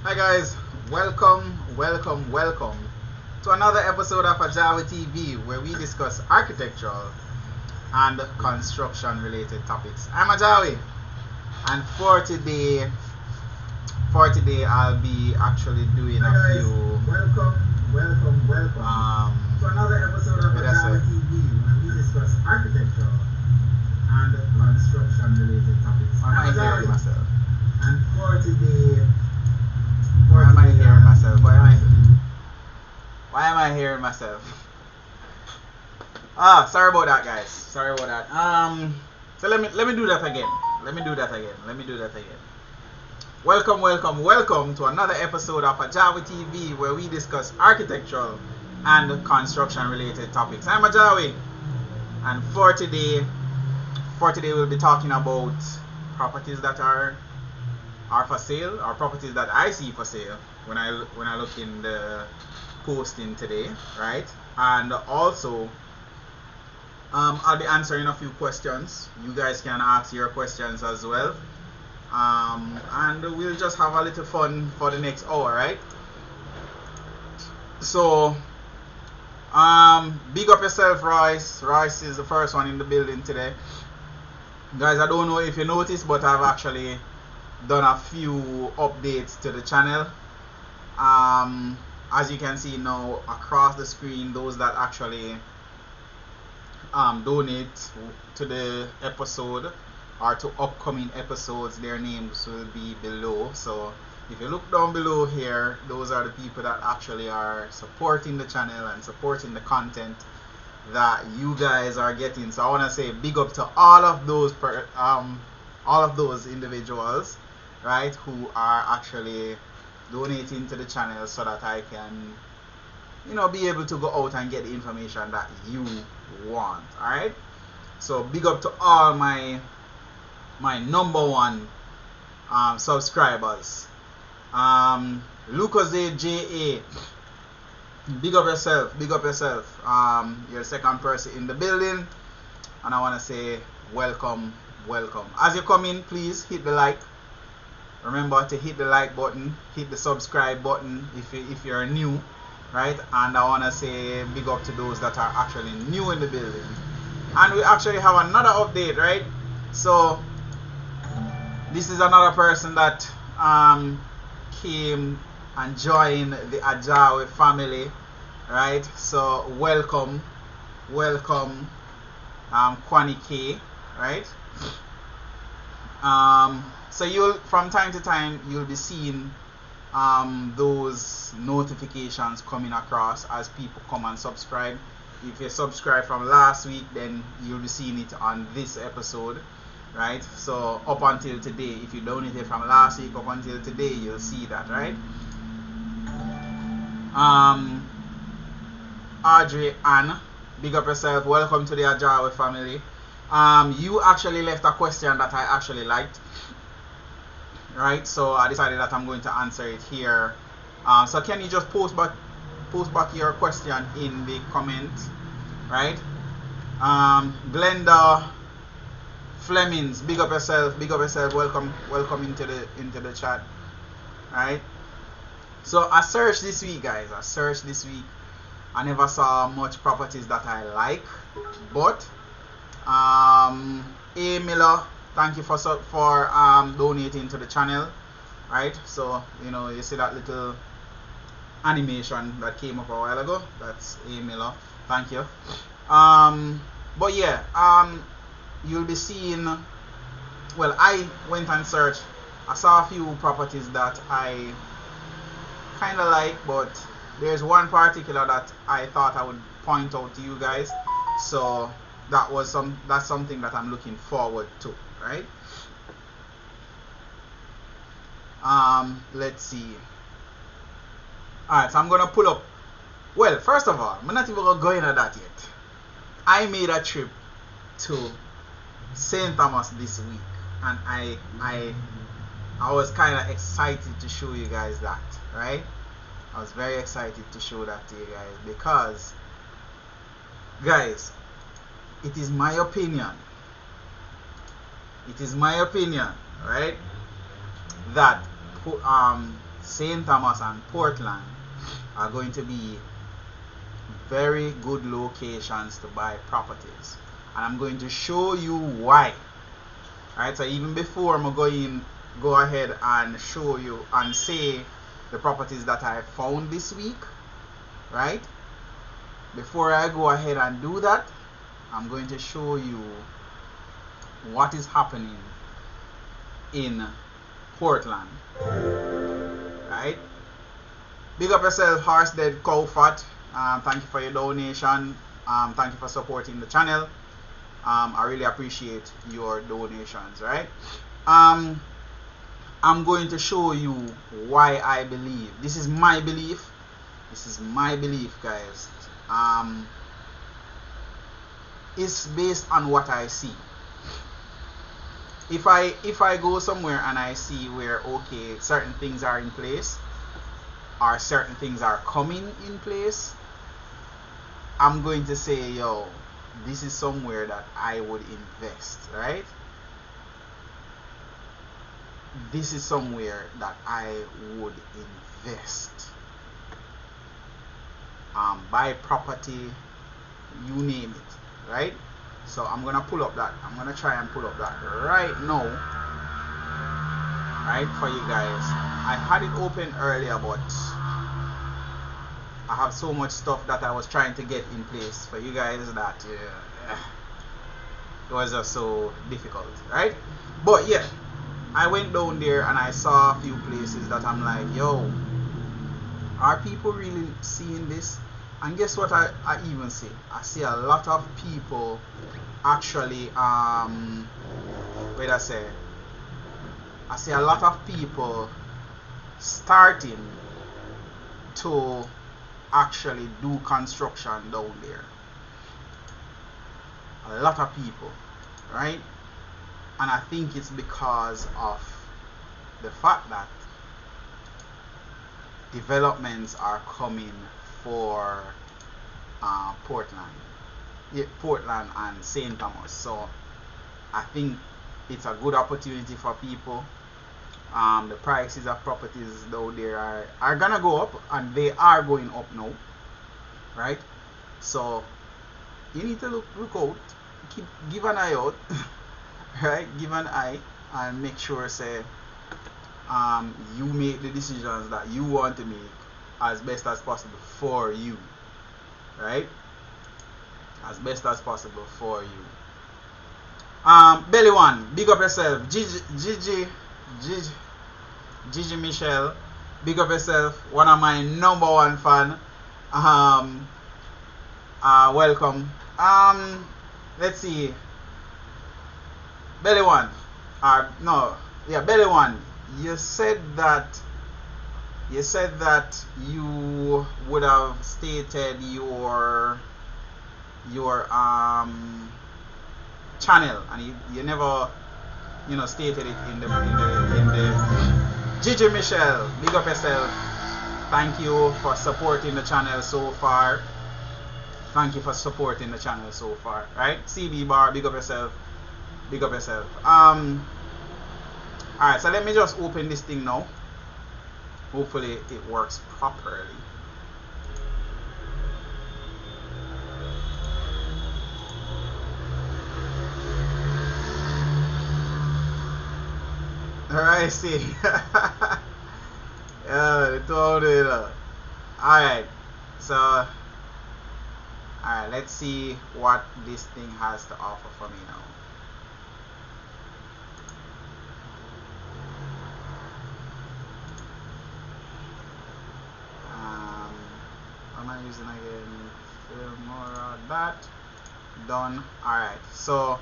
Hi guys, welcome to another episode of AJAWI TV where we discuss architectural and construction related topics. I'm AJAWI, and for today I'll be actually doing a few to another episode of AJAWI TV where we discuss architectural and construction related topics. Why am I hearing myself? And for today, Why am I hearing myself? Why am I hearing myself? Sorry about that, guys. Sorry about that. So let me do that again. Welcome to another episode of AJAWI TV where we discuss architectural and construction related topics. I'm AJAWI, and for today we'll be talking about properties that are for sale, or properties that I see for sale when I look in the posting today, right? And also I'll be answering a few questions. You guys can ask your questions as well, and we'll just have a little fun for the next hour, right? So big up yourself, Royce is the first one in the building today, guys. I don't know if you noticed, but I've actually done a few updates to the channel. As you can see now across the screen, those that actually donate to the episode or to upcoming episodes, their names will be below. So if you look down below here, those are the people that actually are supporting the channel and supporting the content that you guys are getting. So I want to say big up to all of those individuals, right, who are actually donating to the channel so that I can, be able to go out and get the information that you want. All right, so big up to all my number one subscribers. Lucas AJA, big up yourself. You're the second person in the building, and I want to say welcome. As you come in, please hit the like. Remember to hit the like button, hit the subscribe button if you're new, right? And I want to say big up to those that are actually new in the building. And we actually have another update, right? So this is another person that came and joined the AJAWI family, right? So welcome Kwani K, right? So you'll, from time to time, you'll be seeing those notifications coming across as people come and subscribe. If you subscribe from last week, then you'll be seeing it on this episode, right? So up until today, if you donated from last week up until today, you'll see that, right? Audrey Ann, big up yourself. Welcome to the AJAWI family. You actually left a question that I actually liked, right? So I decided that I'm going to answer it here. So can you just post back your question in the comment, right? Glenda Flemings, big up yourself. Welcome into the chat, right? So I searched this week, guys. I never saw much properties that I like, but A Miller, thank you for donating to the channel, right? So you see that little animation that came up a while ago. That's A Miller, thank you. But yeah, you'll be seeing, well, I went and searched. I saw a few properties that I kind of like, but there's one particular that I thought I would point out to you guys. So that's something that I'm looking forward to, right? Let's see. Alright, so I'm gonna pull up. Well, first of all, I'm not even gonna go into that yet. I made a trip to St. Thomas this week, and I was kind of excited to show you guys that, right? I was very excited to show that to you guys because, guys, it is my opinion, right, that St. Thomas and Portland are going to be very good locations to buy properties, and I'm going to show you why. Alright, so even before I'm going go ahead and show you and say the properties that I found this week, right? Before I go ahead and do that, I'm going to show you what is happening in Portland. Right? Big up yourself, Horse Dead Cow Fat. Thank you for your donation. Thank you for supporting the channel. I really appreciate your donations, right? I'm going to show you why I believe. This is my belief. This is my belief, guys. It's based on what I see. If I go somewhere and I see where, okay, certain things are in place or certain things are coming in place, I'm going to say, yo, this is somewhere that I would invest, right? This is somewhere that I would invest. Buy property, you name it, right? So I'm gonna pull up that. I'm gonna try and pull up that right now, right, for you guys. I had it open earlier, but I have so much stuff that I was trying to get in place for you guys that it was just so difficult, right? But yeah, I went down there and I saw a few places that I'm like, yo, are people really seeing this? And guess what I even see? I see a lot of people actually, wait I say, I see a lot of people starting to actually do construction down there. A lot of people, right? And I think it's because of the fact that developments are coming for Portland and St. Thomas. So I think it's a good opportunity for people. The prices of properties down there are gonna go up, and they are going up now, right? So you need to look out, give an eye out, right? Give an eye and make sure, say, you make the decisions that you want to make as best as possible for you, right? As best as possible for you. Belly One, big up yourself. Gigi Michelle, big up yourself. One of my #1 fan. Welcome. Let's see. Belly One. Belly One. You said that you would have stated your channel, and you never stated it in the Gigi Michelle, big up yourself. Thank you for supporting the channel so far. Thank you for supporting the channel so far, right? CB Bar, big up yourself. Big up yourself. Alright, so let me just open this thing now. Hopefully it works properly. Alright, see. Yeah, alright, so let's see what this thing has to offer for me now. Am I using again? Film more of that. Done. Alright, so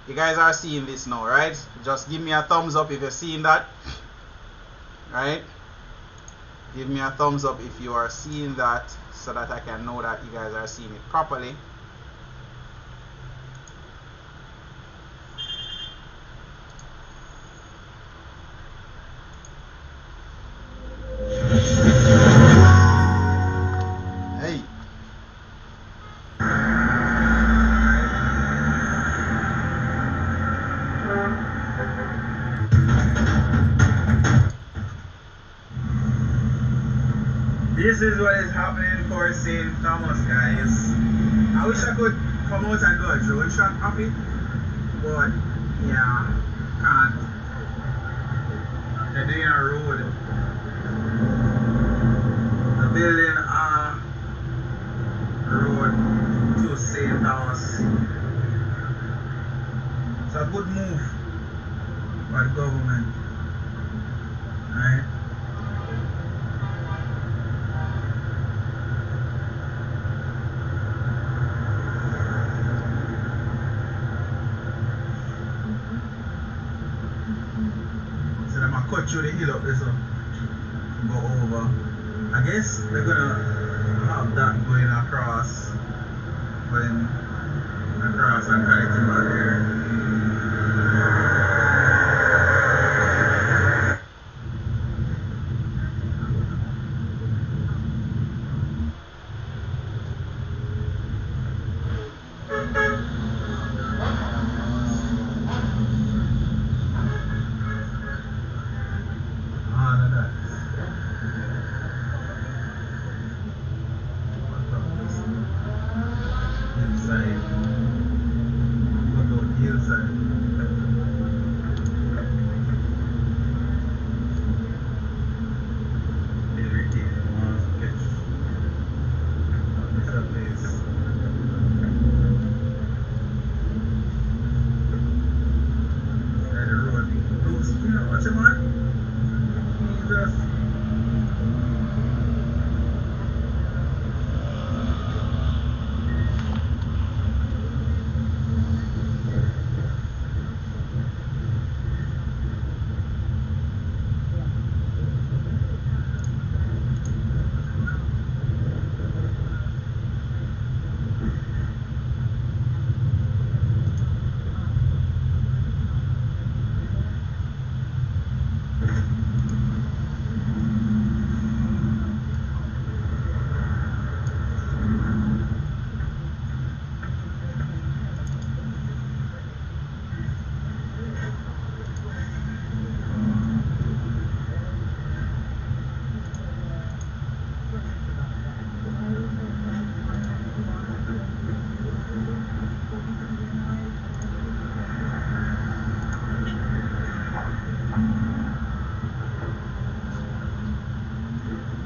you guys are seeing this now, right? Just give me a thumbs up if you're seeing that, right? Give me a thumbs up if you are seeing that, so that I can know that you guys are seeing it properly. This is what is happening for St. Thomas, guys. I wish I could come out and do a drone shot of it, but yeah, can't. They're doing a road. They're building a road to St. Thomas. It's a good move by the government, right? So they're gonna cut through the hill up there, so go over. I guess they're gonna have that going across, and connecting back here.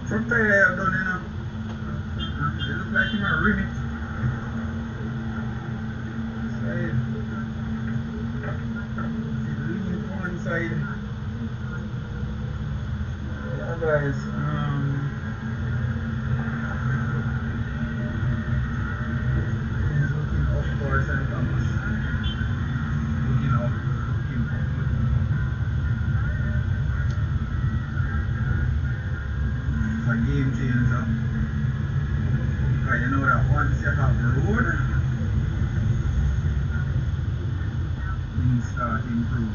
Truck tire I've done enough. It looks like you might rim it. Side. Leaning to one side. Yeah guys, he's looking up for St. Thomas. Looking up. It's a game changer. Because you know that once you have the road, things start to improve.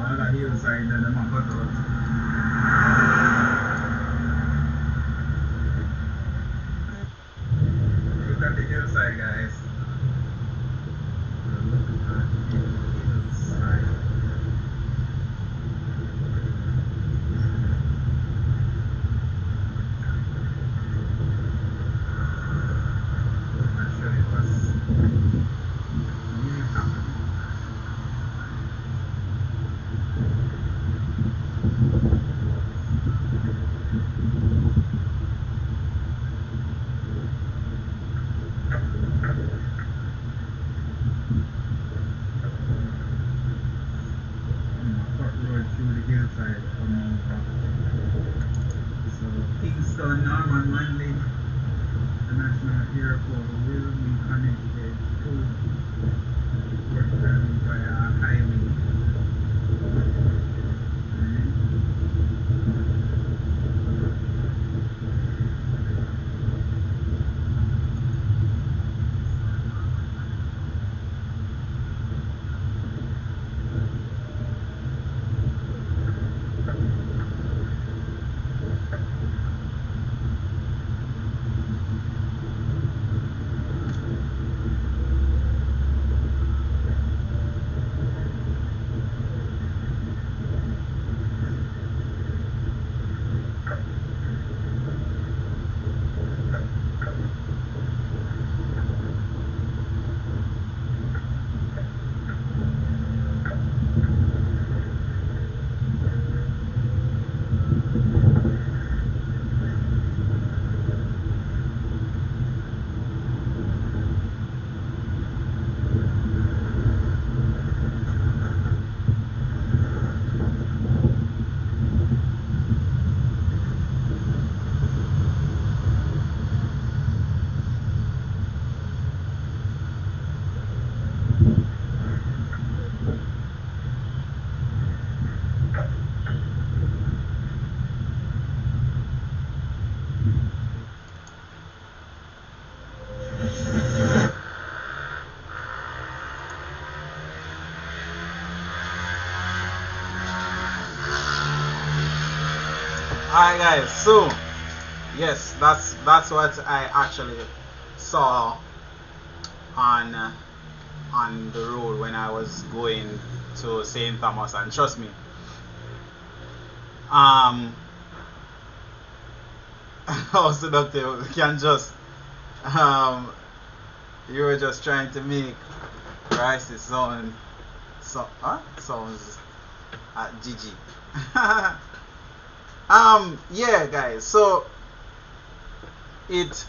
On the hillside, then I'm cut out. Look at the hillside, guys. Kingston, Norman, Manley, International Airport will be connected to Portland via highway. Alright guys, so yes, that's what I actually saw on the road when I was going to St. Thomas, and trust me, how seductive you can just you were just trying to make rice sound sounds GG. Yeah guys, so it's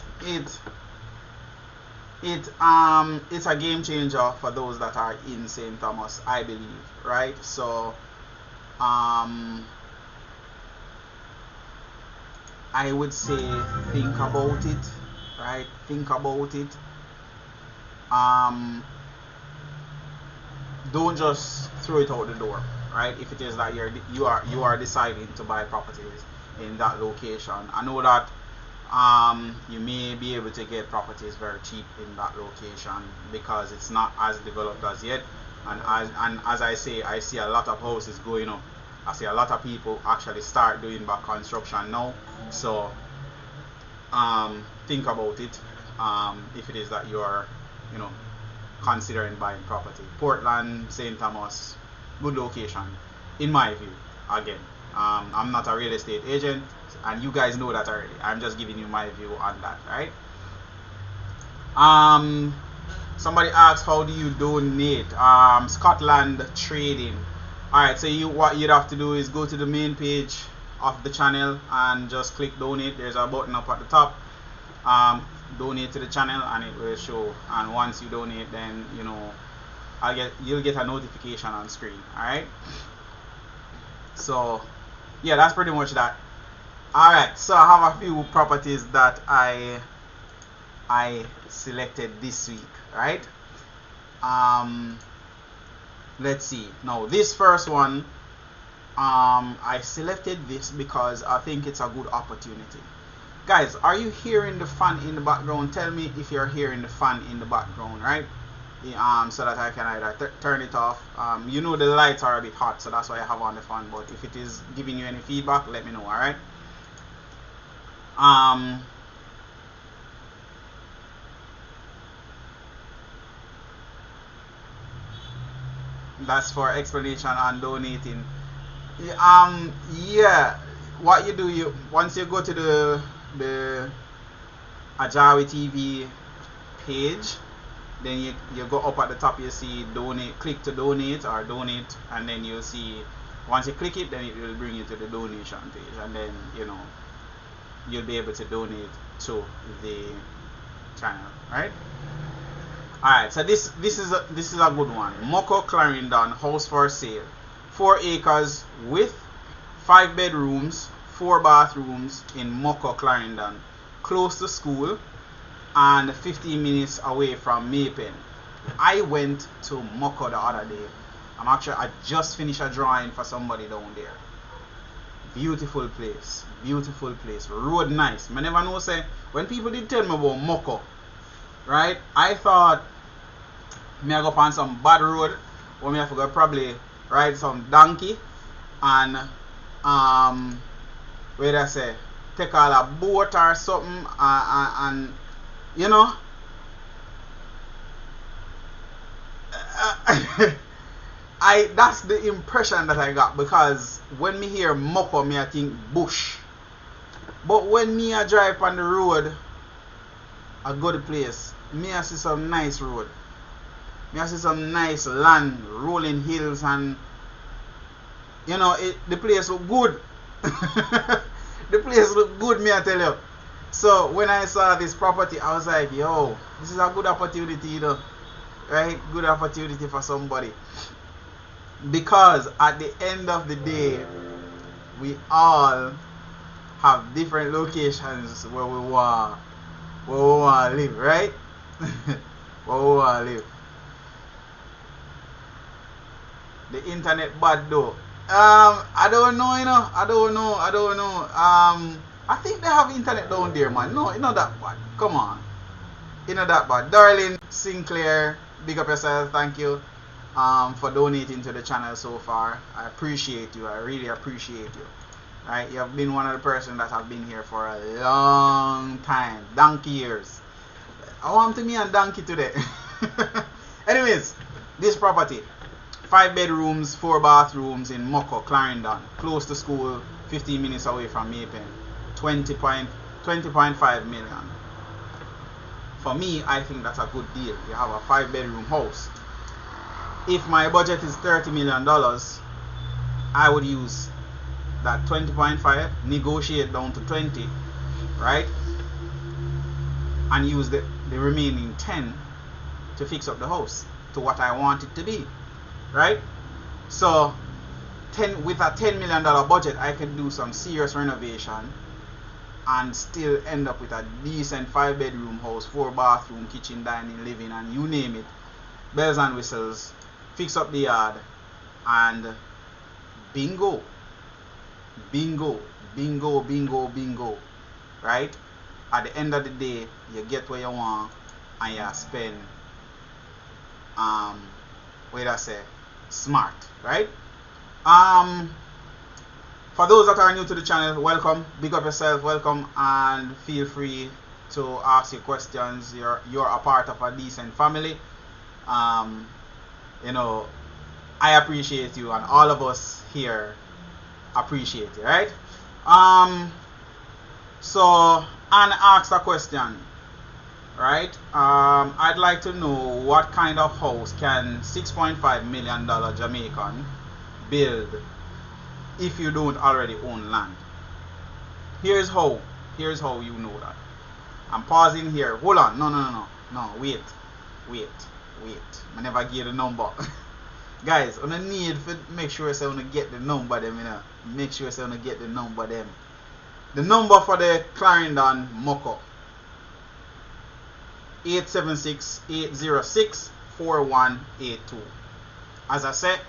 a game changer for those that are in St. Thomas, I believe, right? So I would say think about it, right? Think about it. Don't just throw it out the door, right? If it is that you are deciding to buy properties in that location, I know that you may be able to get properties very cheap in that location because it's not as developed as yet, and as I say, I see a lot of houses going up. I see a lot of people actually start doing back construction now. So think about it if it is that you are considering buying property. Portland, St. Thomas, good location in my view. Again, I'm not a real estate agent, and you guys know that already. I'm just giving you my view on that, right? Somebody asked, how do you donate? Scotland Trading. Alright, so what you'd have to do is go to the main page of the channel and just click donate. There's a button up at the top. Donate to the channel and it will show, and once you donate, then you'll get a notification on screen. Alright, so yeah, that's pretty much that. Alright, so I have a few properties that I selected this week, right? Let's see. Now this first one, I selected this because I think it's a good opportunity. Guys, are you hearing the fan in the background? Tell me if you're hearing the fan in the background, right? So that I can either turn it off. You know the lights are a bit hot, so that's why I have on the fan. But if it is giving you any feedback, let me know. All right. That's for explanation on donating. Yeah. What you do, once you go to the AJAWI TV page, then you go up at the top, you see donate, click to donate or donate, and then you'll see, once you click it, then it will bring you to the donation page, and then you'll be able to donate to the channel, right? Alright, so this is a good one. Moko Clarendon, house for sale, 4 acres with 5 bedrooms, 4 bathrooms in Moko Clarendon, close to school and 15 minutes away from Maypen. I went to Moko the other day. I just finished a drawing for somebody down there. Beautiful place, road nice. I never know, say, when people did tell me about Moko, right, I thought me I go on some bad road, or me I forgot probably ride some donkey and where I say take all a boat or something, and that's the impression that I got, because when me hear Moko, me I think bush, but when me I drive on the road, I go to place, me I see some nice road, me I see some nice land, rolling hills, and the place look good. The place look good, me I tell you. So when I saw this property, I was like, yo, this is a good opportunity, right? Good opportunity for somebody, because at the end of the day, we all have different locations where we want to live, right? Where we want to live. The internet bad though. I don't know, I don't know. I think they have internet down there, man. No, it's not that bad. Come on. It's not that bad. Darling Sinclair, big up yourself. Thank you for donating to the channel so far. I appreciate you. I really appreciate you. right? You have been one of the persons that have been here for a long time, donkey years. I want to me and donkey today. Anyways, this property, 5 bedrooms, 4 bathrooms in Moko, Clarendon, close to school, 15 minutes away from Maypen, 20.5 million. For me, I think that's a good deal. You have a 5 bedroom house. If my budget is $30 million, I would use that 20.5, negotiate down to 20, right? And use the remaining 10 to fix up the house to what I want it to be, right? So with a $10 million budget, I can do some serious renovation and still end up with a decent 5 bedroom house, 4 bathroom, kitchen, dining, living, and you name it, bells and whistles, fix up the yard, and bingo, bingo, bingo, bingo, bingo, right? At the end of the day, you get what you want and you spend what did I say, smart, right? For those that are new to the channel, welcome, big up yourself, welcome, and feel free to ask your questions. You're a part of a decent family. You know, I appreciate you, and all of us here appreciate you, right? So Anne asked a question, right? I'd like to know what kind of house can $6.5 million Jamaican build if you don't already own land. Here's how you know that. I'm pausing here. Hold on. No, wait. I never get the number. Guys, on the need for make sure you want to get the number them, you know. Make sure you want to get the number them. The number for the Clarendon Moko, 876-806-4182. As I said,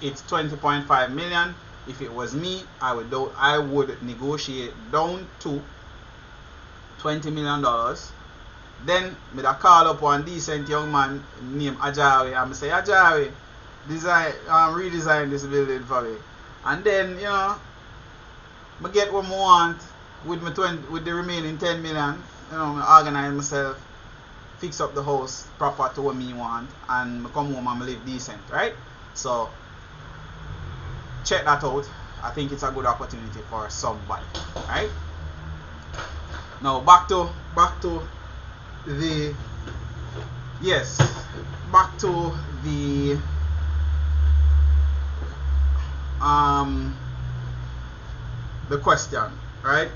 it's 20.5 million. If it was me, I would negotiate down to $20 million. Then I call up one decent young man named AJAWI and say, AJAWI, redesign this building for me. And then, you know, I get what I want with the remaining 10 million. You know, I organize myself, fix up the house proper to what me want, and I come home and live decent, right? So check that out. I think it's a good opportunity for somebody, right? Now back to the question, right?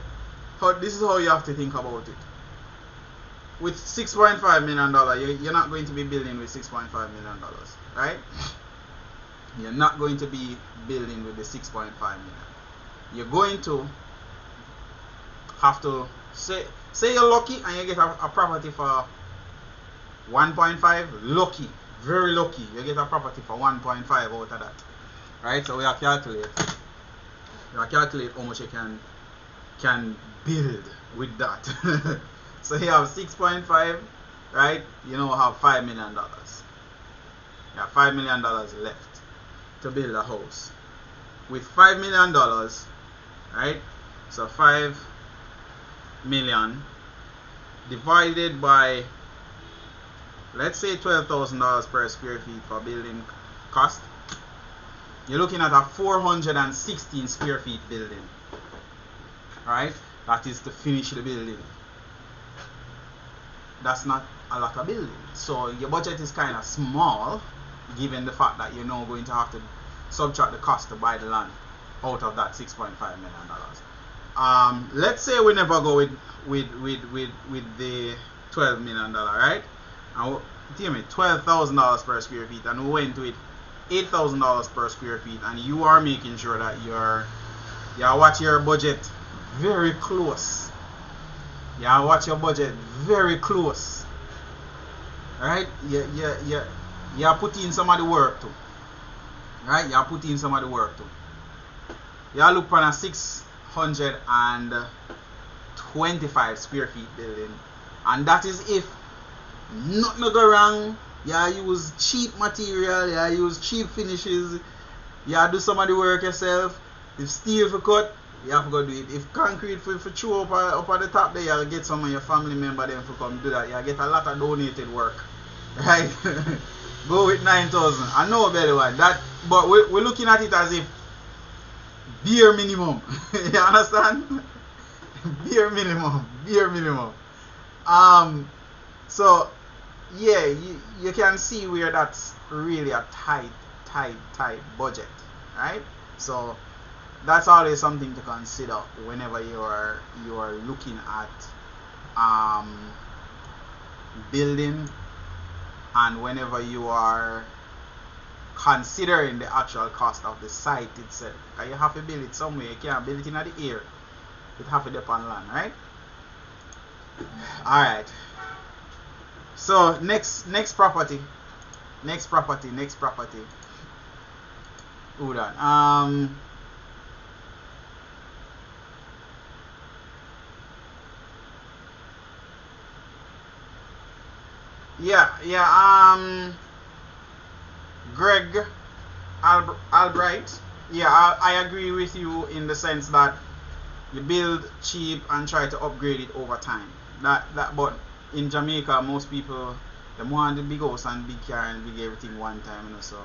This is how you have to think about it. With $6.5 million, you're not going to be building with $6.5 million, right? You're not going to be building with the 6.5 million. You're going to have to say you're lucky and you get a property for 1.5. Lucky, very lucky, you get a property for 1.5 out of that, right? So we have calculate how much you can build with that. So you have 6.5, right? You know, have $5 million. You have $5 million left to build a house. With $5 million, right? So 5 million divided by, let's say, $12,000 per square feet for building cost. You're looking at a 416 square feet building, right? That is to finish the building. That's not a lot of building. So your budget is kind of small, given the fact that you're now going to have to subtract the cost to buy the land out of that $6.5 million. Let's say we never go with the $12 million, right? And tell me, $12,000 per square feet, and we went with $8,000 per square feet, and you are making sure that you watch your budget very close. You watch your budget very close, right? You put in some of the work too, right? You put in some of the work too. You look for a 625 square feet building, and that is if nothing go wrong. You use cheap material, you use cheap finishes, you do some of the work yourself. If steel for cut, You have to go do it. If concrete for throw up at the top there, you'll get some of your family member them to come do that. You'll get a lot of donated work. Right? Go with 9,000. I know very well that, but we're looking at it as if bare minimum. You understand? Bare minimum. Bare minimum. So yeah, you can see where that's really a tight budget, right? So that's always something to consider whenever you are looking at building, and whenever you are considering the actual cost of the site itself. Because you have to build it somewhere. You can't build it in the air. It have to be on land, right? Alright. So next property. Hold on. Greg Albright. Yeah, I agree with you in the sense that you build cheap and try to upgrade it over time. But in Jamaica, most people they want the big house and big car and big everything one time, you know. So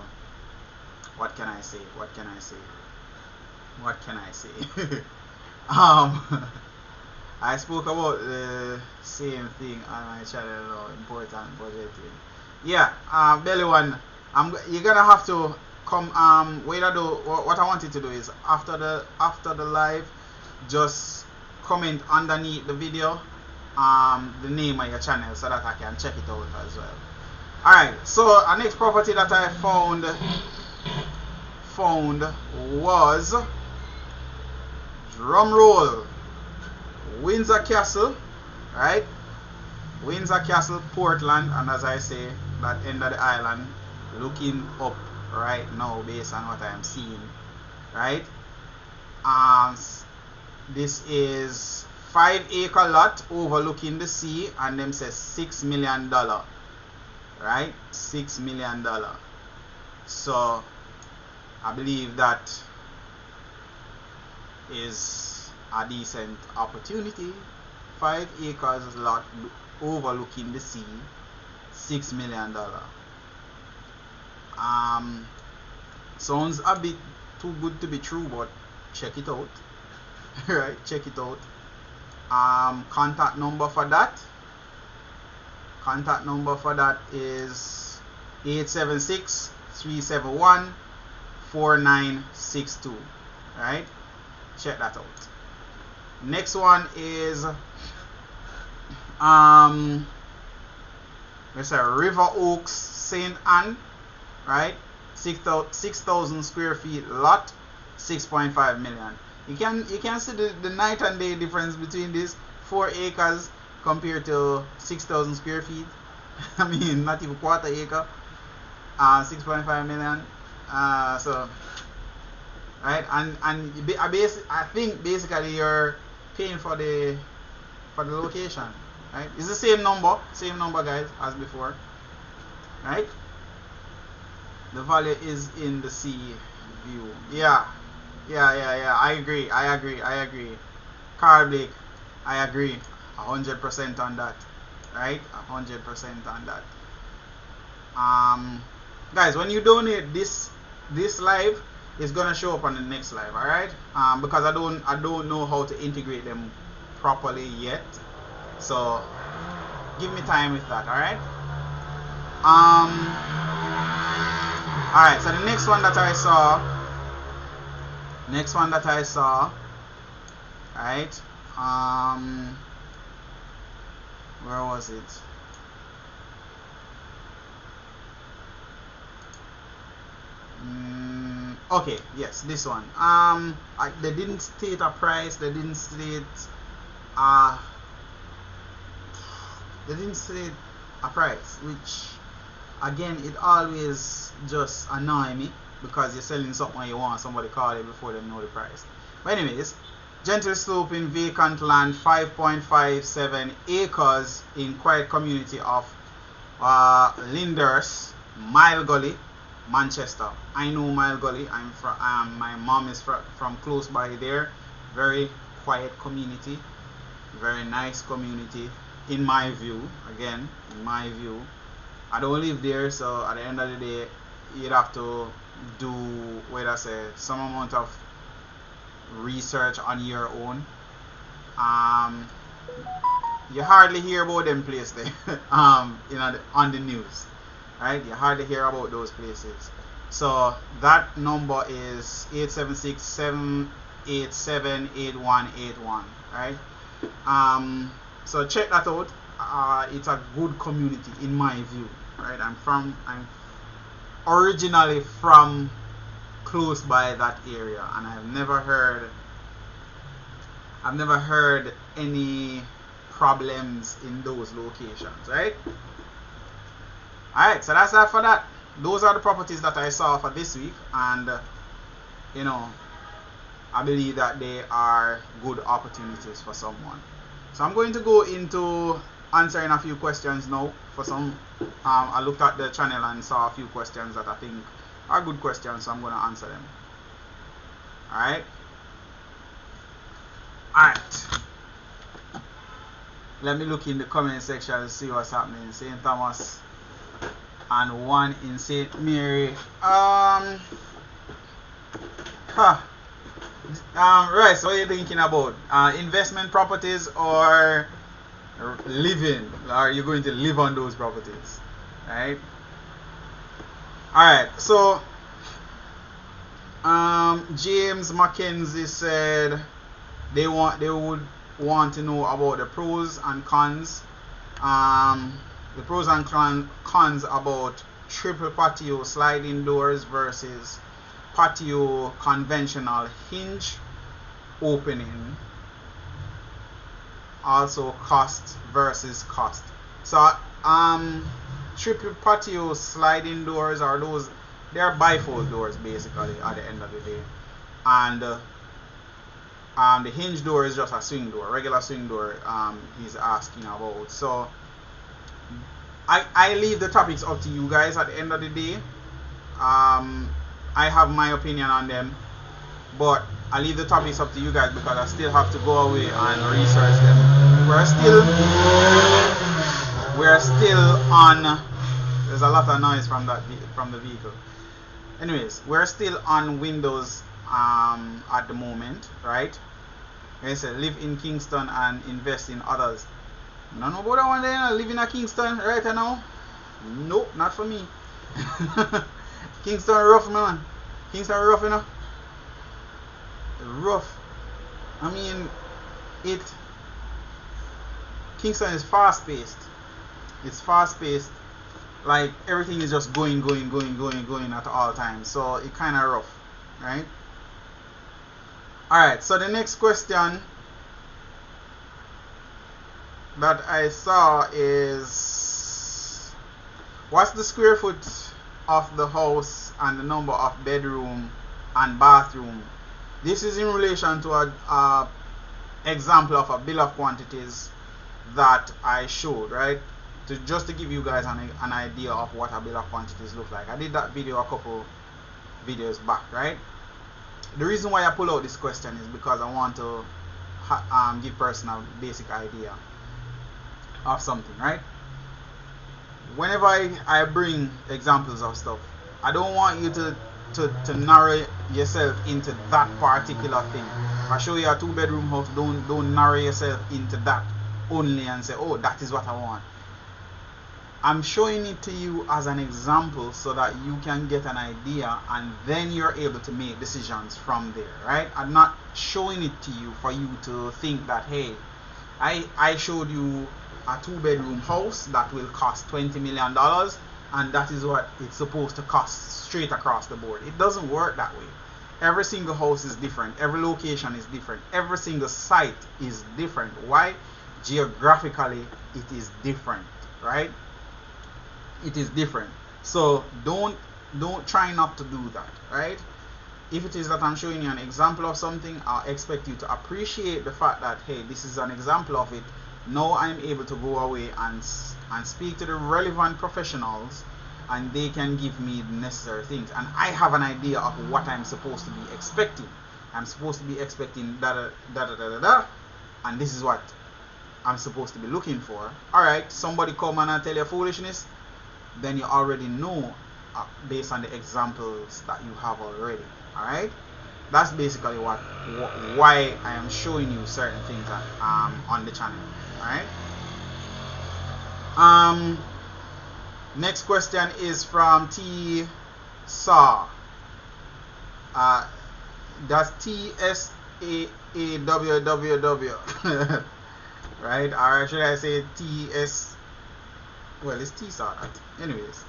what can I say? I spoke about the same thing on my channel, important budgeting. Yeah, Belly One, you're gonna have to come. What I wanted to do is after the live, just comment underneath the video, the name of your channel so that I can check it out as well. All right. So our next property that I found was, drum roll, Windsor Castle, right? Windsor Castle, Portland, and as I say, that end of the island, looking up right now based on what I am seeing, right? This is 5-acre lot overlooking the sea, and them says $6 million, right? $6 million. So I believe that is a decent opportunity. 5 acres lot overlooking the sea, $6 million. Sounds a bit too good to be true, but check it out. Right, check it out. Contact number for that is 876-371-4962. Right, check that out. Next one is let's say River Oaks, St. Anne, right? 6,000 square feet lot, 6.5 million. You can see the night and day difference between these 4 acres compared to 6,000 square feet. I mean, not even quarter acre. 6.5 million. So right, and I think basically you're paying for the location, right? It's the same number guys as before, right? The value is in the sea view. Yeah, I agree. Carl Blake, I agree 100% on that, right? 100% on that. Guys, when you donate, this live is gonna show up on the next live, all right? Because I don't know how to integrate them properly yet, so give me time with that, all right? All right. So the next one that I saw, right? Where was it? Okay, yes, this one. They didn't state a price. They didn't state a price, which again, it always just annoy me because you're selling something and you want somebody call it before they know the price. But anyways, gentle sloping vacant land, 5.57 acres in quiet community of Linders, Mile Gully, Manchester. I know Mile Gully. I'm from. My mom is from close by there. very quiet community, very nice community, in my view. Again, in my view, I don't live there, so at the end of the day, you'd have to do, what I say, some amount of research on your own. You hardly hear about them places there, on the news, right? You hardly hear about those places. So that number is 876-787-8181, right? So check that out. It's a good community in my view, right? I'm originally from close by that area, and I've never heard any problems in those locations, right? Alright, so that's that for that. Those are the properties that I saw for this week, and I believe that they are good opportunities for someone. So I'm going to go into answering a few questions now. For some, I looked at the channel and saw a few questions that I think are good questions, so I'm going to answer them. Alright. Let me look in the comment section and see what's happening in St. Thomas and one in St. Mary. Right, so what are you thinking about? Investment properties or living? Are you going to live on those properties? Right? Alright, so James Mackenzie said they would want to know about the pros and cons. The pros and cons about triple patio sliding doors versus patio conventional hinge opening. Also cost versus cost. So triple patio sliding doors are those, they're bifold doors basically at the end of the day, and the hinge door is just a swing door, regular swing door. He's asking about. So I leave the topics up to you guys at the end of the day. I have my opinion on them, but I leave the topics up to you guys because I still have to go away and research them. We're still on. There's a lot of noise from the vehicle. Anyways, we're still on Windows at the moment, right? Like I said, live in Kingston and invest in others. No, about that one there. Live in a Kingston right now? Nope, not for me. Kingston rough, man. Kingston rough, rough. I mean, Kingston is fast paced. It's fast paced. Like everything is just going at all times. So it kind of rough, right? Alright, so the next question that I saw is, what's the square foot of the house and the number of bedroom and bathroom? This is in relation to a example of a bill of quantities that I showed, right? Just to give you guys an idea of what a bill of quantities look like. I did that video a couple videos back, right? The reason why I pull out this question is because I want to give person a basic idea of something, right? Whenever I bring examples of stuff, I don't want you to narrow yourself into that particular thing. If I show you a 2-bedroom house, don't narrow yourself into that only and say, oh, that is what I want. I'm showing it to you as an example so that you can get an idea and then you're able to make decisions from there, right? I'm not showing it to you for you to think that, hey, I showed you a 2-bedroom house that will cost $20 million and that is what it's supposed to cost straight across the board. It doesn't work that way. Every single house is different. Every location is different. Every single site is different. Why? Geographically, it is different, right? It is different. So don't try not to do that, right? If it is that I'm showing you an example of something, I'll expect you to appreciate the fact that, hey, this is an example of it. Now I'm able to go away and speak to the relevant professionals and they can give me the necessary things, and I have an idea of what I'm supposed to be expecting. I'm supposed to be expecting da da da da da da, and this is what I'm supposed to be looking for. Alright, somebody come and tell you foolishness, then you already know based on the examples that you have already. Alright, that's basically why I am showing you certain things on the channel. Alright. Next question is from T Saw. That's TSAAWWW. Right? Or should I say TS? Well, it's T Saw. Anyways,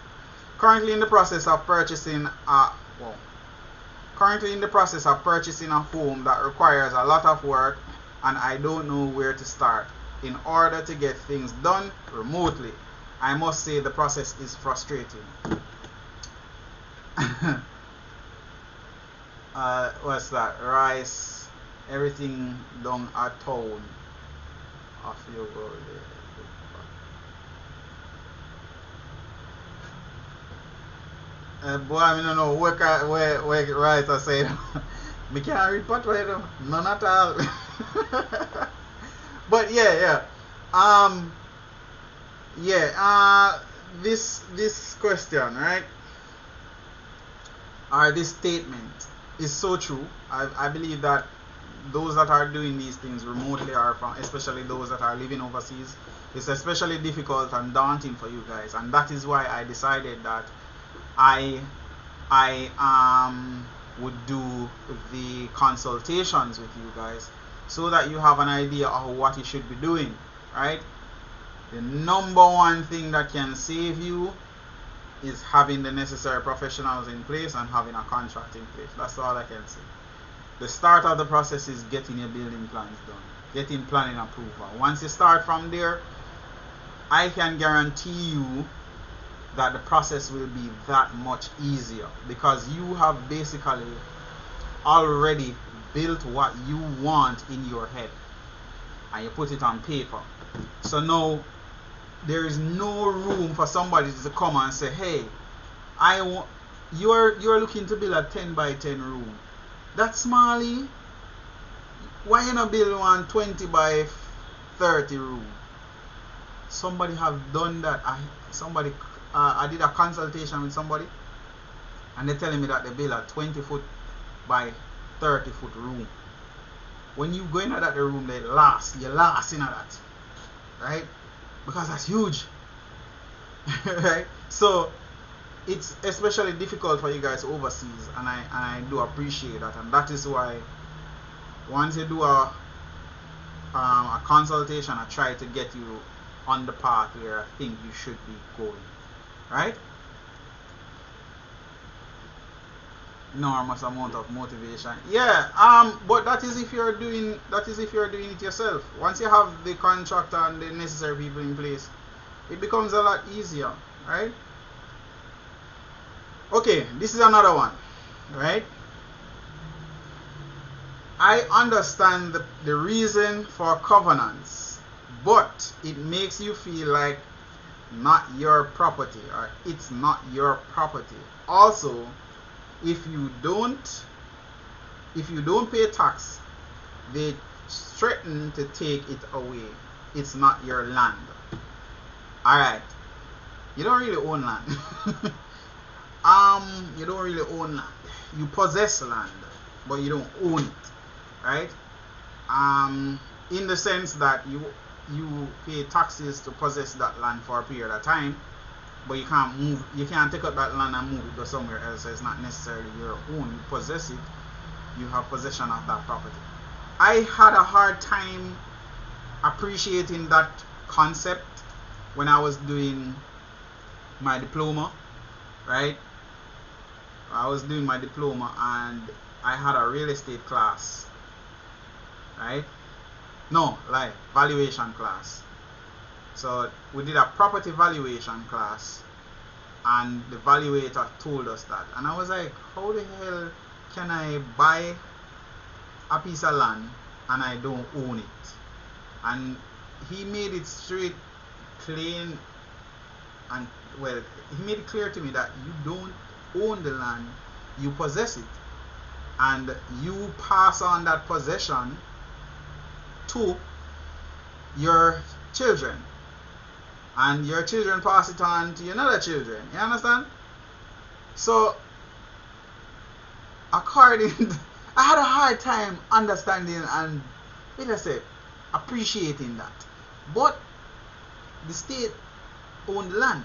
currently in the process of purchasing a home that requires a lot of work, and I don't know where to start in order to get things done remotely. I must say the process is frustrating. What's that? Rice, everything done at town. Off you go there. Boy, I don't know where rice I say. Me can't read part right now. None at all. But yeah. This question, right? Or this statement is so true. I believe that those that are doing these things remotely, especially those that are living overseas, it's especially difficult and daunting for you guys, and that is why I decided that I would do the consultations with you guys, so that you have an idea of what you should be doing. Right? The number one thing that can save you is having the necessary professionals in place and having a contract in place. That's all I can say. The start of the process is getting your building plans done, getting planning approval. Once you start from there, I can guarantee you that the process will be that much easier, because you have basically already built what you want in your head and you put it on paper. So now there is no room for somebody to come and say, hey, you're looking to build a 10 by 10 room. That's smally. Why you not build one 20 by 30 room? Somebody have done that. I did a consultation with somebody, and they're telling me that they build a 20 foot by 30 foot room. When you go into that room, you're last in that, right? Because that's huge. Right? So it's especially difficult for you guys overseas, and I do appreciate that, and that is why once you do a consultation, I try to get you on the path where I think you should be going. Right? Enormous amount of motivation. Yeah, but that is if you're doing it yourself. Once you have the contractor and the necessary people in place, it becomes a lot easier, right? Okay, this is another one, right? I understand the reason for covenants, but it makes you feel like not your property, or it's not your property. Also, if you don't pay tax, they threaten to take it away. It's not your land. Alright, you don't really own land. You don't really own land. You possess land, but you don't own it, right? In the sense that you pay taxes to possess that land for a period of time, but you can't take up that land and move it to somewhere else. So it's not necessarily your own. You possess it, you have possession of that property. I had a hard time appreciating that concept when I was doing my diploma, right? I was doing my diploma and I had a real estate class, right? No, like valuation class. So we did a property valuation class, and the valuator told us that, and I was like, how the hell can I buy a piece of land and I don't own it? And he made it straight, plain, and he made it clear to me that you don't own the land, you possess it. and you pass on that possession to your children, and your children pass it on to your other children. You understand? So according I had a hard time understanding and, let us say, appreciating that. But the state own the land.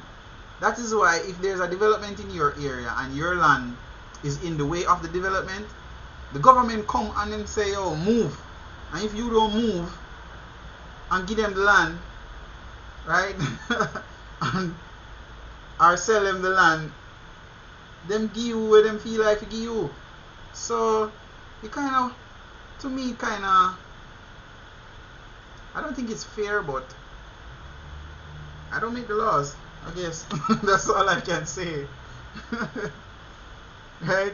That is why if there's a development in your area and your land is in the way of the development, the government come and then say, oh, move. And if you don't move and give them the land, right, and or sell them the land, them give you where them feel like to give you. So it kind of, to me, kind of, I don't think it's fair, but I don't make the laws, I guess. That's all I can say. Right?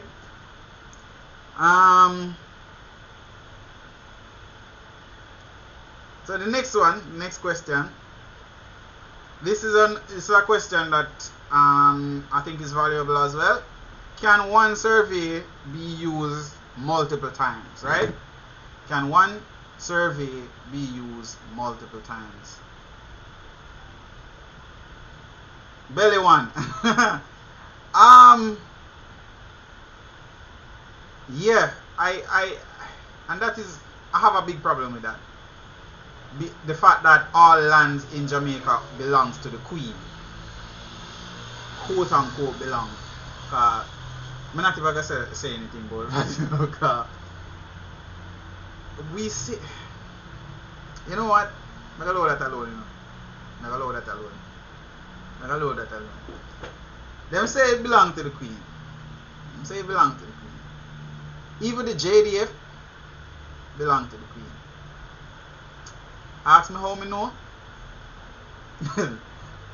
So the next question. This is a question that I think is valuable as well. Can one survey be used multiple times, right? Can one survey be used multiple times? Belly one. Yeah, and that is, I have a big problem with that. The fact that all lands in Jamaica belongs to the Queen, quote unquote belong. I'm not even gonna say anything about that. We see, you know what? I'm gonna leave that alone. I'm gonna leave that alone. I'm gonna leave that alone. Them say it belong to the Queen. Them say it belong to the Queen. Even the JDF belong to the Queen. Ask me how me know.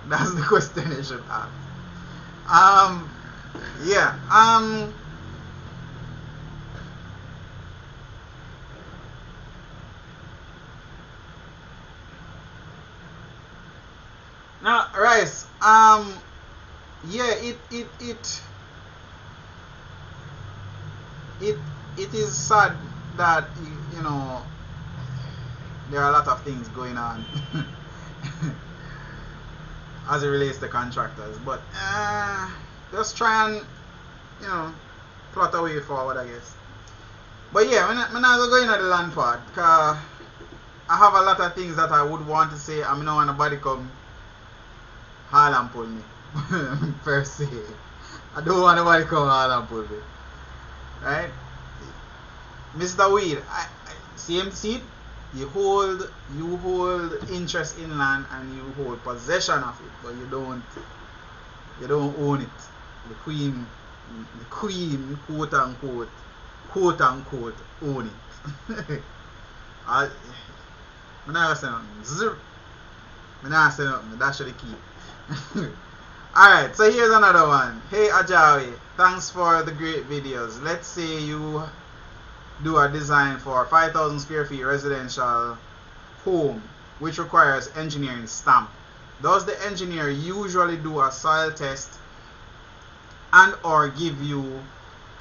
That's the question you should ask. Yeah. Now, Rice. Yeah. It is sad that you know there are a lot of things going on as it relates to contractors, but just try and plot a way forward, I guess. But yeah, I'm not going to the land part because I have a lot of things that I would want to say. I'm not want nobody come haul and pull me per se. I don't want nobody come haul and pull me, right? Mr. Weed, same seat. You hold interest in land and you hold possession of it, but you don't own it. The queen, quote unquote own it. I'm not saying nothing. I'm not saying nothing. That should keep. Alright, so here's another one. Hey AJAWI, thanks for the great videos. Let's say you do a design for a 5,000 square feet residential home which requires engineering stamp. Does the engineer usually do a soil test and or give you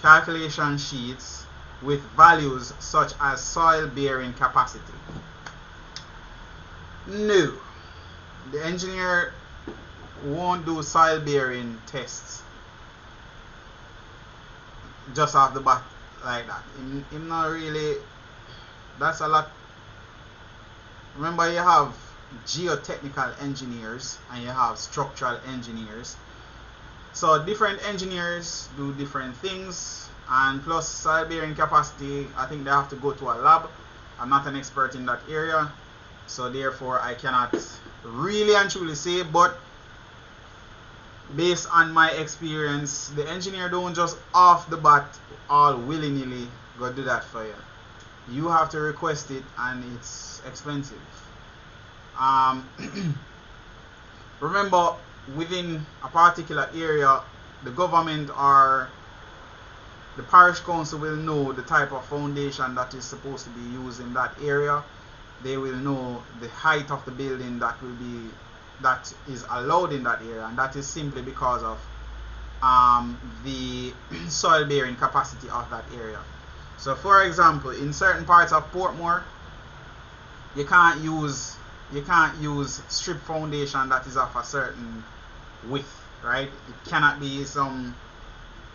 calculation sheets with values such as soil bearing capacity? No, the engineer won't do soil bearing tests just off the bat like that. Him not really, that's a lot. Remember, you have geotechnical engineers and you have structural engineers, so different engineers do different things. And plus soil bearing capacity, I think they have to go to a lab. I'm not an expert in that area, so therefore I cannot really and truly say, but based on my experience, the engineer don't just off the bat all willy-nilly go do that for you. You have to request it and it's expensive. Remember, within a particular area, the government or the parish council will know the type of foundation that is supposed to be used in that area. They will know the height of the building that is allowed in that area, and that is simply because of the soil bearing capacity of that area. So for example, in certain parts of Portmore, you can't use strip foundation that is of a certain width, right? It cannot be some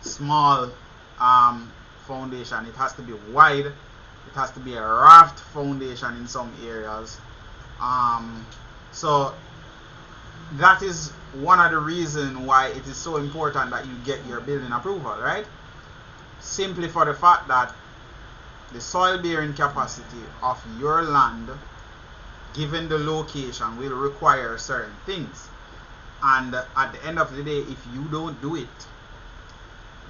small foundation. It has to be wide. It has to be a raft foundation in some areas. So that is one of the reasons why it is so important that you get your building approval, right? Simply for the fact that the soil bearing capacity of your land, given the location, will require certain things. And at the end of the day, if you don't do it,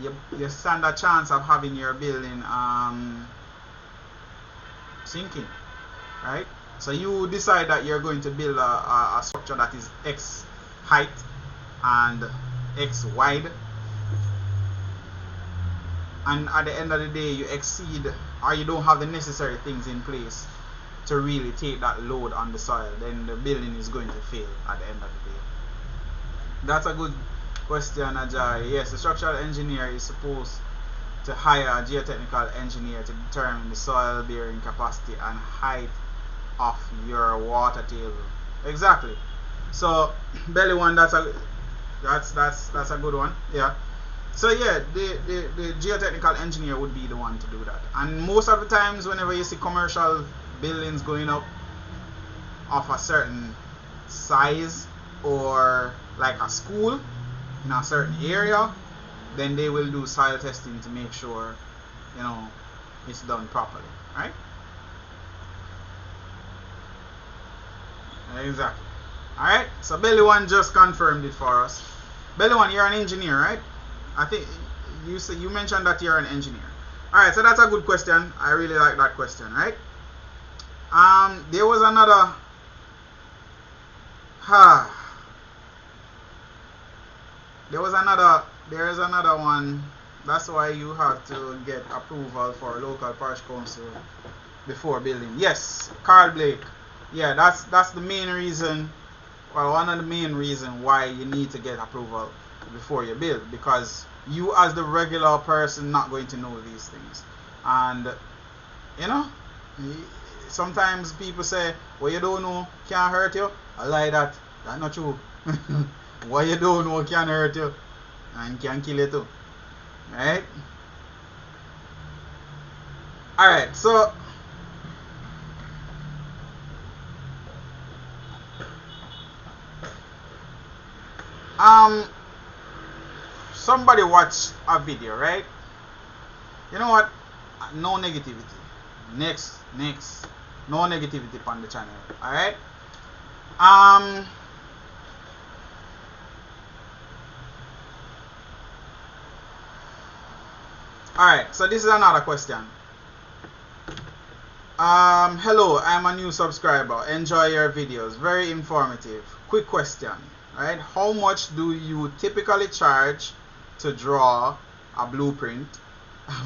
you stand a chance of having your building sinking, right? So you decide that you're going to build a structure that is X height and X wide, and at the end of the day you exceed, or you don't have the necessary things in place to really take that load on the soil, then the building is going to fail at the end of the day. That's a good question, AJAWI. Yes, the structural engineer is supposed to hire a geotechnical engineer to determine the soil bearing capacity and height of your water table. Exactly. So belly one, that's a good one. Yeah. So yeah, the geotechnical engineer would be the one to do that. And most of the times whenever you see commercial buildings going up of a certain size, or like a school in a certain area, then they will do soil testing to make sure, you know, it's done properly, right? Exactly. Alright, so Belly One just confirmed it for us. Belly One, you're an engineer, right? I think you mentioned that you're an engineer. Alright, so that's a good question. I really like that question, right? There was another there is another one. That's why you have to get approval for local parish council before building. Yes, Carl Blake. Yeah, that's the main reason, well, one of the main reasons why you need to get approval before you build, because you as the regular person not going to know these things. And you know, sometimes people say what you don't know can't hurt you. I like that. That's not true. What you don't know can hurt you and can kill you too, right? Alright, so somebody watched a video, right? You know what? No negativity. Next. No negativity on the channel. Alright? Alright, so this is another question. Hello, I'm a new subscriber. Enjoy your videos. Very informative. Quick question. Right? How much do you typically charge to draw a blueprint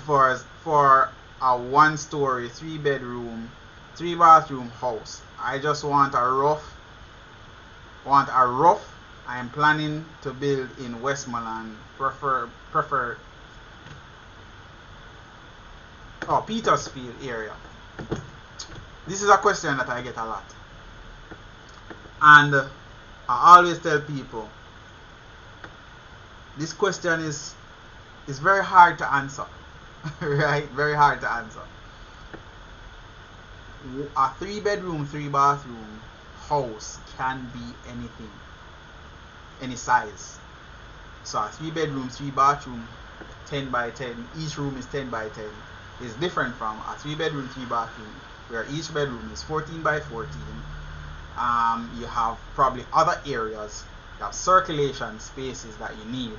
for a 1-story, 3-bedroom, 3-bathroom house? I just want a rough. I am planning to build in Westmoreland, Petersfield area. This is a question that I get a lot, and I always tell people this question is very hard to answer. Right? Very hard to answer. A 3-bedroom, 3-bathroom house can be anything, any size. So a 3-bedroom, 3-bathroom, 10 by 10, each room is 10 by 10, is different from a 3-bedroom, 3-bathroom where each bedroom is 14 by 14. You have probably other areas, you have circulation spaces that you need.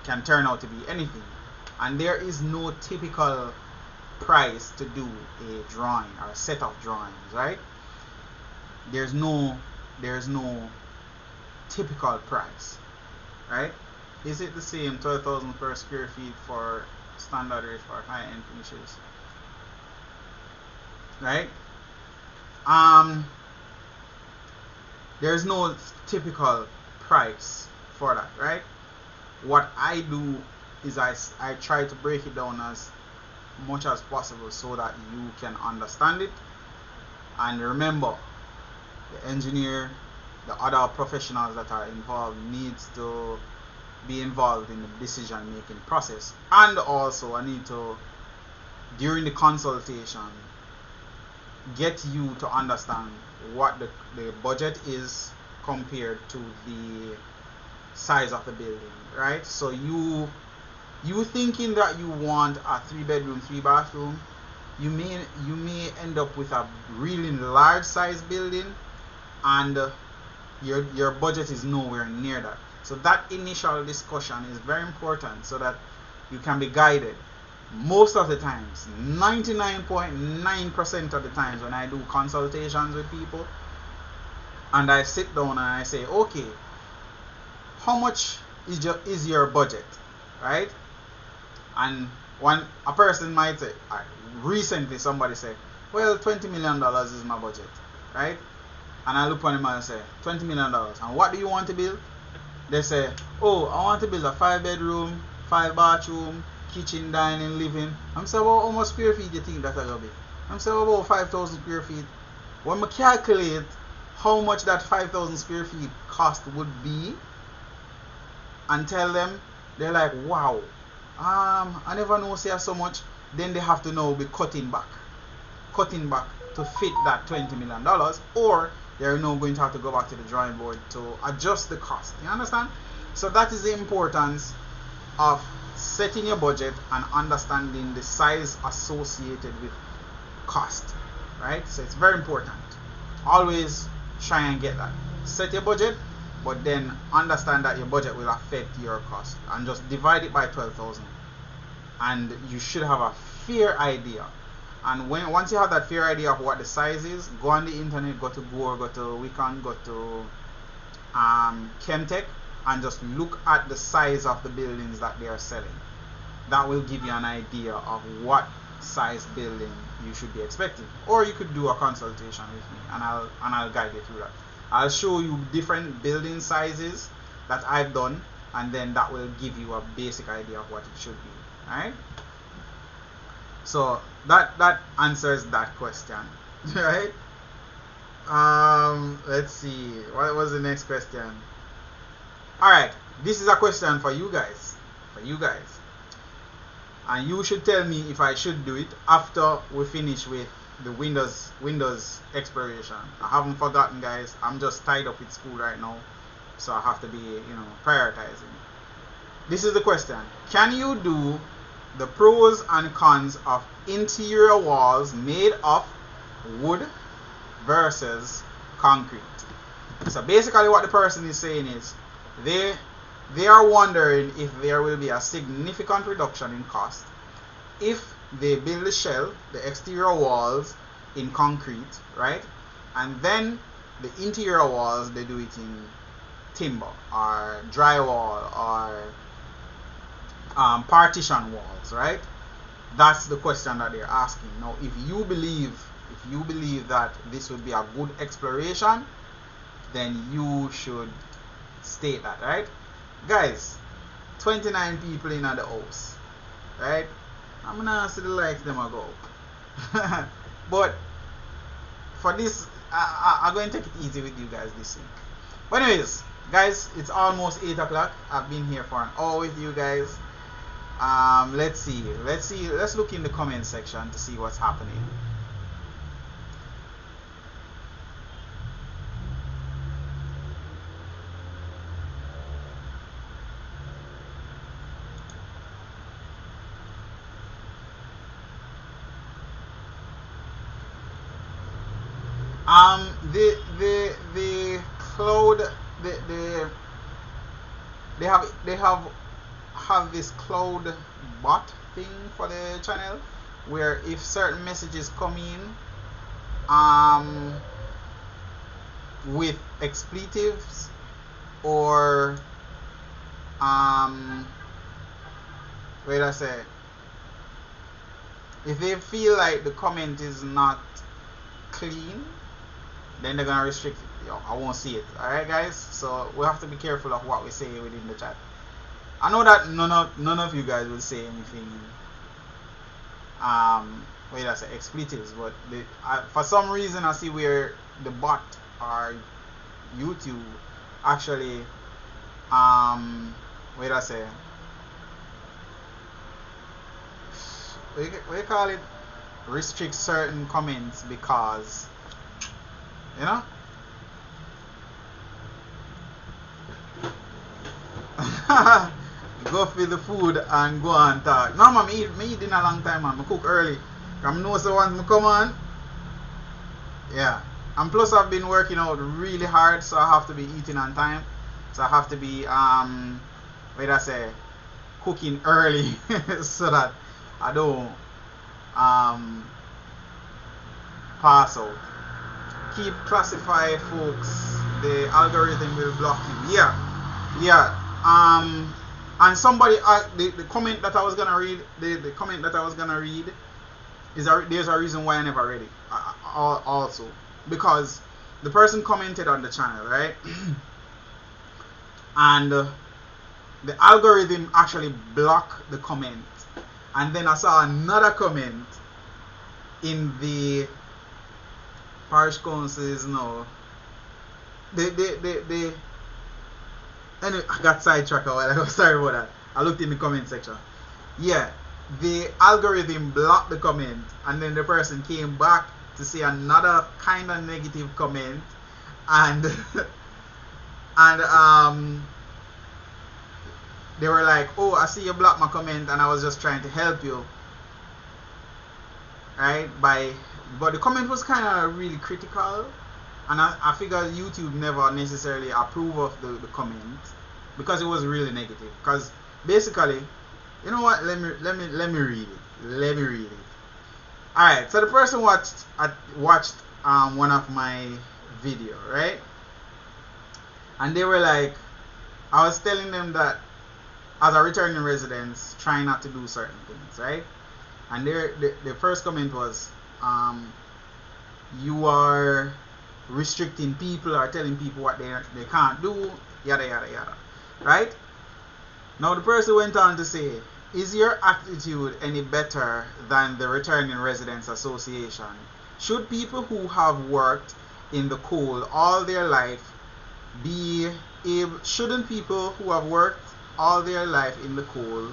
Can turn out to be anything, and there is no typical price to do a drawing or a set of drawings, right? There's no typical price, right? Is it the same 12,000 per square feet for standard rate for high-end finishes, right? There's no typical price for that, right? What I do is I try to break it down as much as possible so that you can understand it. And remember, the engineer, the other professionals that are involved needs to be involved in the decision making process. And also I need to, during the consultation, get you to understand what the budget is compared to the size of the building, right? So you thinking that you want a 3-bedroom 3-bathroom, you may end up with a really large size building, and your budget is nowhere near that. So that initial discussion is very important so that you can be guided. Most of the times, 99.9% of the times when I do consultations with people and I sit down and I say, okay, how much is your budget, right? And a person might say, recently somebody said, well, $20 million is my budget, right? And I look on them and say, $20 million, and what do you want to build? They say, oh, I want to build a 5-bedroom 5-bathroom, kitchen, dining, living. I'm saying, well, how much square feet do you think that's going to be? I'm saying, about 5,000 square feet. When I calculate how much that 5,000 square feet cost would be and tell them, they're like, wow, I never know say so much. Then they have to now be cutting back to fit that $20 million, or they're now going to have to go back to the drawing board to adjust the cost. You understand? So that is the importance of setting your budget and understanding the size associated with cost, right? So it's very important. Always try and get that. Set your budget, but then understand that your budget will affect your cost, and just divide it by 12,000, and you should have a fair idea. And once you have that fair idea of what the size is, go on the internet, go to Gore, go to Wiccan, go to Chemtech, and just look at the size of the buildings that they are selling. That will give you an idea of what size building you should be expecting. Or you could do a consultation with me, and I'll guide you through that. I'll show you different building sizes that I've done, and then that will give you a basic idea of what it should be. Alright? So that answers that question. Right? Let's see. What was the next question? Alright, this is a question for you guys. And you should tell me if I should do it after we finish with the Windows exploration. I haven't forgotten, guys. I'm just tied up with school right now, so I have to be, prioritizing. This is the question. Can you do the pros and cons of interior walls made of wood versus concrete? So basically what the person is saying is they are wondering if there will be a significant reduction in cost if they build the shell, the exterior walls, in concrete, right? And then the interior walls, they do it in timber or drywall or partition walls, right? That's the question that they're asking. Now, if you believe that this would be a good exploration, then you should state that, right? Guys, 29 people in the house, right? I'm gonna see the likes them go. But for this, I'm going to take it easy with you guys this week. But anyways, guys, it's almost 8 o'clock. I've been here for an hour with you guys. Let's see. Let's look in the comment section to see what's happening. The cloud, they have this cloud bot thing for the channel where if certain messages come in with expletives or wait I say if they feel like the comment is not clean, then they're gonna restrict it. I won't see it. Alright guys, so we have to be careful of what we say within the chat. I know that none of you guys will say anything wait, I say expletives, but for some reason I see where the bot or YouTube actually wait, I say what you call it, restrict certain comments because you know. Go for the food and go and talk. No man, me eat in a long time, man. I cook early. I know so once I come on. Yeah. And plus I've been working out really hard, so I have to be eating on time. So I have to be wait, I say cooking early so that I don't pass out. Keep classify folks. The algorithm will block you. Yeah. And somebody the comment that I was gonna read, the comment that I was gonna read is there's a reason why I never read it also, because the person commented on the channel, right? And the algorithm actually blocked the comment, and then I saw another comment in the parish councils. No, anyway, I got sidetracked a while ago. Sorry about that. I looked in the comment section. Yeah, the algorithm blocked the comment, and then the person came back to say another kind of negative comment, and and they were like, "Oh, I see you blocked my comment, and I was just trying to help you." Right? But the comment was kind of really critical. And I figure YouTube never necessarily approve of the comment because it was really negative. Because basically, you know what? Let me read it. Let me read it. All right. So the person watched one of my video, right? And they were like, I was telling them that as a returning resident, try not to do certain things, right? And the first comment was, you are restricting people or telling people what they can't do, yada yada yada, right? Now the person went on to say, is your attitude any better than the Returning Residents Association? Should people who have worked in the coal all their life shouldn't people who have worked all their life in the coal,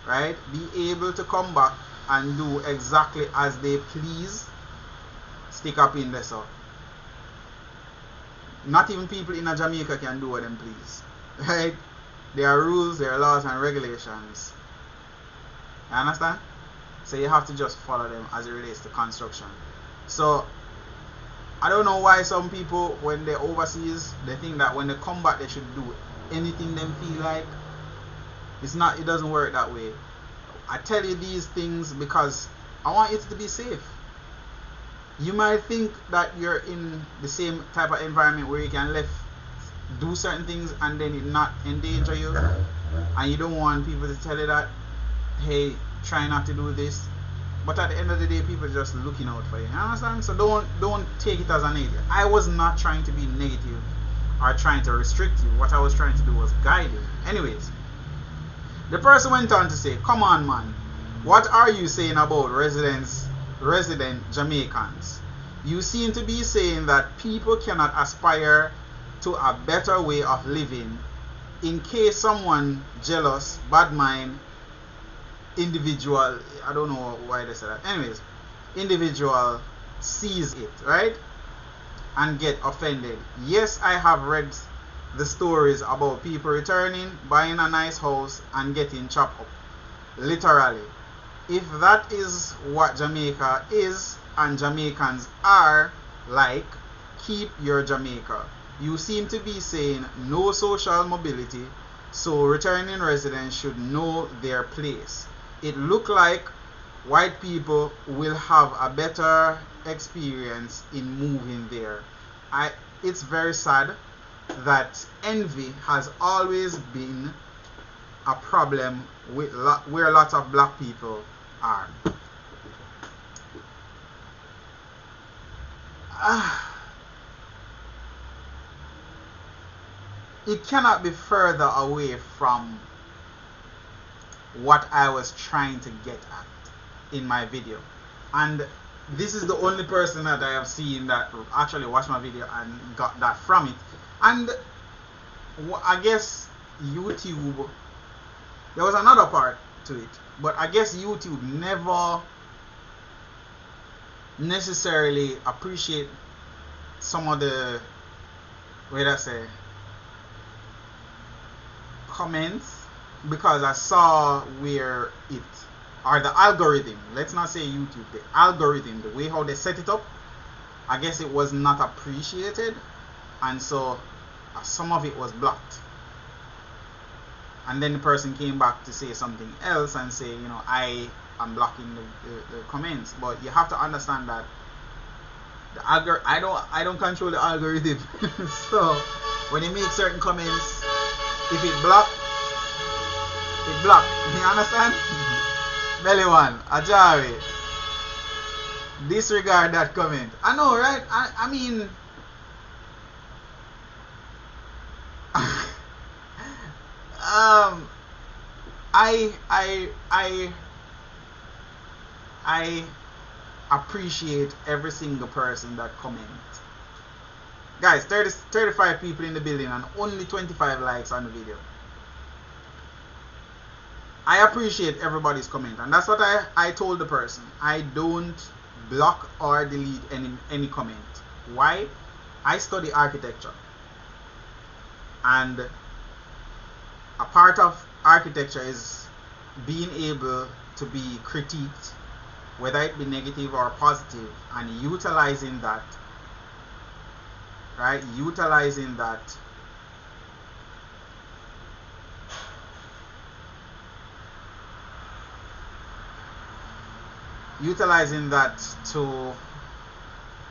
right, be able to come back and do exactly as they please? Stick up in there, so not even people in Jamaica can do what them please, right? There are rules, there are laws and regulations. You understand? So you have to just follow them as it relates to construction. So I don't know why some people, when they're overseas, they think that when they come back they should do anything them feel like. It doesn't work that way. I tell you these things because I want it to be safe. You might think that you're in the same type of environment where you can do certain things and then it not endanger you, and you don't want people to tell you that, hey, try not to do this. But at the end of the day, people are just looking out for you. You understand? So don't take it as a negative. I was not trying to be negative or trying to restrict you. What I was trying to do was guide you. Anyways, the person went on to say, come on man, what are you saying about resident Jamaicans? You seem to be saying that people cannot aspire to a better way of living in case someone jealous, bad mind, individual, I don't know why they said that. Anyways, individual sees it, right? And get offended. Yes, I have read the stories about people returning, buying a nice house and getting chopped up. Literally. If that is what Jamaica is and Jamaicans are like, keep your Jamaica. You seem to be saying no social mobility, so returning residents should know their place. It look like white people will have a better experience in moving there. It's very sad that envy has always been a problem with where lots of black people are. It cannot be further away from what I was trying to get at. in my video. And this is the only person that I have seen that actually watched my video and got that from it. And I guess YouTube, there was another part to it, but I guess YouTube never necessarily appreciate some of the, wait, I say, comments, because I saw where it, or the algorithm, let's not say YouTube, the algorithm, the way how they set it up, I guess it was not appreciated, and so some of it was blocked. And then the person came back to say something else and say, you know, I am blocking the comments. But you have to understand that the I don't control the algorithm. So when you make certain comments, if it block, it block. You understand? Belly one, AJAWI, disregard that comment. I know, right? I mean, I appreciate every single person that comments. Guys, 35 people in the building and only 25 likes on the video. I appreciate everybody's comment, and that's what I told the person. I don't block or delete any comment. Why? I study architecture, and a part of architecture is being able to be critiqued, whether it be negative or positive, and utilizing that, right? Utilizing that to,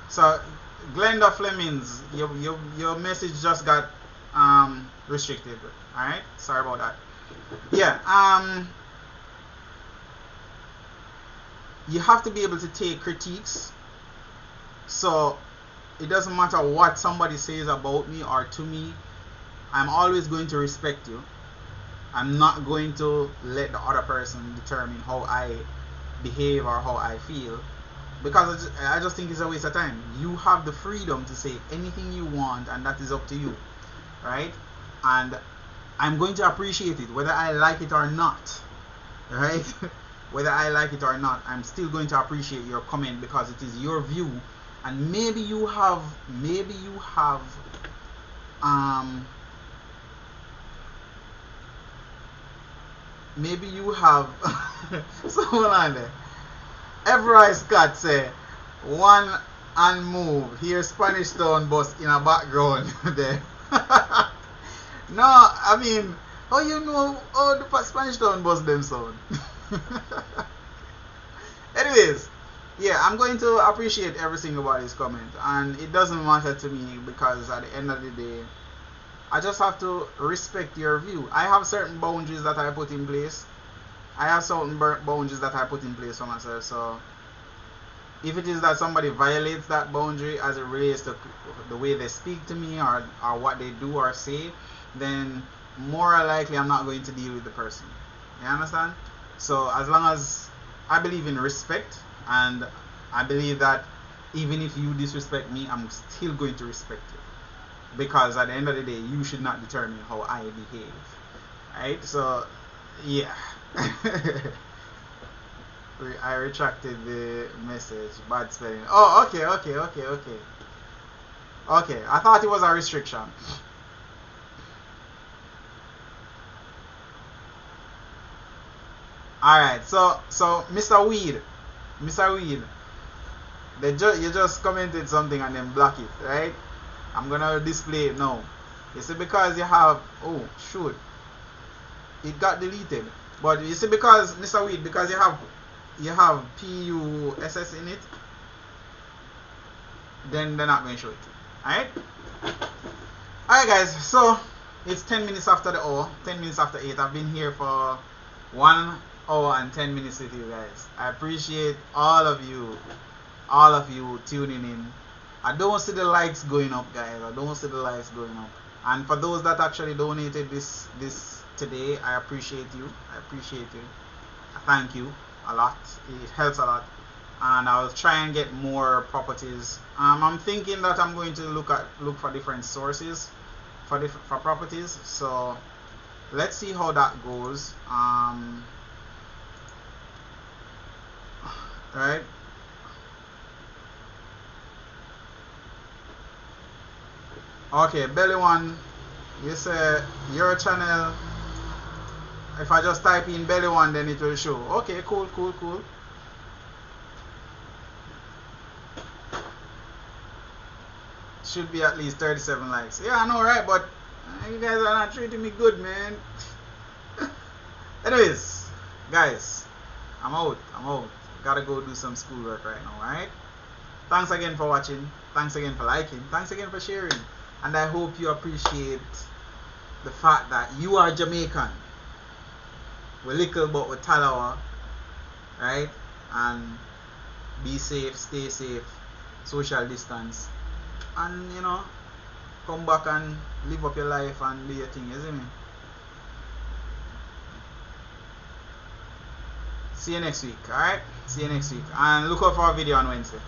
so Glenda Flemings, your message just got restricted. Alright, sorry about that. Yeah, you have to be able to take critiques. So it doesn't matter what somebody says about me or to me, I'm always going to respect you. I'm not going to let the other person determine how I behave or how I feel, because I just think it's a waste of time. You have the freedom to say anything you want, and that is up to you, right? And I'm going to appreciate it whether I like it or not, right? Whether I like it or not, I'm still going to appreciate your comment, because it is your view, and maybe you have so hold on there. Every Scott say one and move. Here Spanish Town bus in a background there. No, I mean, how you know how the Spanish Town bus them sound? Anyways, yeah, I'm going to appreciate every single body's comment, and it doesn't matter to me, because at the end of the day, I just have to respect your view. I have certain boundaries that I put in place. I have certain boundaries that I put in place for myself. So if it is that somebody violates that boundary as it relates to the way they speak to me, or what they do or say, then more likely I'm not going to deal with the person. You understand? So as long as I believe in respect, and I believe that even if you disrespect me, I'm still going to respect you, because at the end of the day, you should not determine how I behave, right? So yeah. I retracted the message. Bad spelling. Oh, okay. Okay, I thought it was a restriction. Alright, so Mr. Weed, you just commented something and then block it, right? I'm gonna display it now. You see, because you have, oh shoot, it got deleted. But you see, because Mr. Weed, because you have PUSS in it, then they're not going to show it. Alright? Alright guys, so it's 10 minutes after the hour, 10 minutes after 8. I've been here for 1 hour and 10 minutes with you guys. I appreciate all of you tuning in. I don't see the likes going up, guys. I don't see the likes going up. And for those that actually donated this today, I appreciate you. I thank you. a lot. It helps a lot, and I'll try and get more properties. I'm thinking that I'm going to look for different sources for properties. So let's see how that goes. Right. Okay, Belly One, you say your channel. If I just type in Belly One, then it will show. Okay, cool. Should be at least 37 likes. Yeah, I know, right? But you guys are not treating me good, man. Anyways, guys, I'm out. Gotta go do some schoolwork right now, right? Thanks again for watching. Thanks again for liking. Thanks again for sharing. And I hope you appreciate the fact that you are Jamaican. We're little but we're Talawa, right? And be safe, stay safe, social distance, and come back and live up your life and do your thing, isn't it? See you next week, alright? See you next week. And look out for our video on Wednesday.